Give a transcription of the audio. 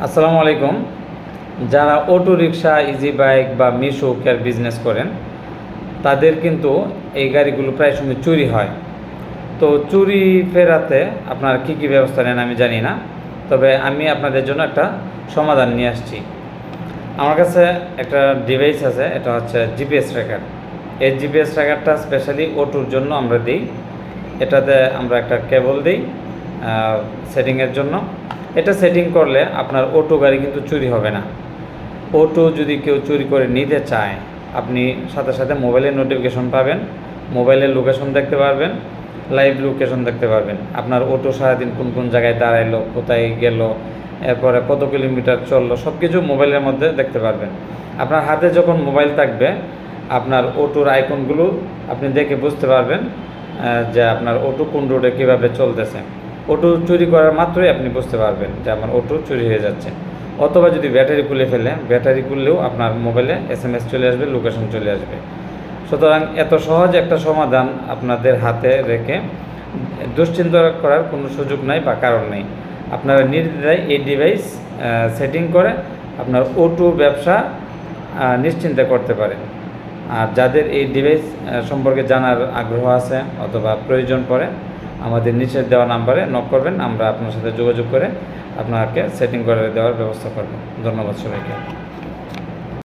আসসালামু আলাইকুম। যারা অটো রিক্সা, ইজি বাইক বা মিশো কেয়ার বিজনেস করেন, তাদের কিন্তু এই গাড়িগুলো প্রায় সময় চুরি হয়। তো চুরি ফেরাতে আপনারা কী কী ব্যবস্থা নেন আমি জানি না, তবে আমি আপনাদের জন্য একটা সমাধান নিয়ে আসছি। আমার কাছে একটা ডিভাইস আছে, এটা হচ্ছে জিপিএস ট্র্যাকার। এই জিপিএস ট্র্যাকারটা স্পেশালি অটোর জন্য আমরা দিই। এটাতে আমরা একটা কেবল দিই সেটিংয়ের জন্য। এটা সেটিং করলে আপনার অটো গাড়ি কিন্তু চুরি হবে না। অটো যদি কেউ চুরি করে নিতে চায়, আপনি সাথে সাথে মোবাইলের নোটিফিকেশন পাবেন, মোবাইলের লোকেশন দেখতে পারবেন, লাইভ লোকেশন দেখতে পারবেন। আপনার অটো সারাদিন কোন কোন জায়গায় দাঁড়াইলো, কোথায় গেল, এরপরে কত কিলোমিটার চললো, সব কিছু মোবাইলের মধ্যে দেখতে পারবেন। আপনার হাতে যখন মোবাইল থাকবে, আপনার অটোর আইকনগুলো আপনি দেখে বুঝতে পারবেন যে আপনার অটো কোন রোডে কীভাবে চলতেছে। অটো চুরি করার মাত্রই আপনি বুঝতে পারবেন যে আমার অটো চুরি হয়ে যাচ্ছে। অথবা যদি ব্যাটারি খুলে ফেলে, ব্যাটারি খুললেও আপনার মোবাইলে SMS চলে আসবে, লোকেশন চলে আসবে। সুতরাং এত সহজ একটা সমাধান আপনাদের হাতে রেখে দুশ্চিন্তা করার কোনো সুযোগ নাই বা কারণ নেই। আপনারা নির্দ্বিধায় এই ডিভাইস সেটিং করে আপনার অটো ব্যবসা নিশ্চিন্তে করতে পারেন। আর যাদের এই ডিভাইস সম্পর্কে জানার আগ্রহ আছে অথবা প্রয়োজন পড়ে, আমাদের নিচের দেওয়া নাম্বারে নক করবেন, আমরা আপনার সাথে যোগাযোগ করে আপনাকে সেটিং করে দেওয়ার ব্যবস্থা করব। ধন্যবাদ সবাইকে।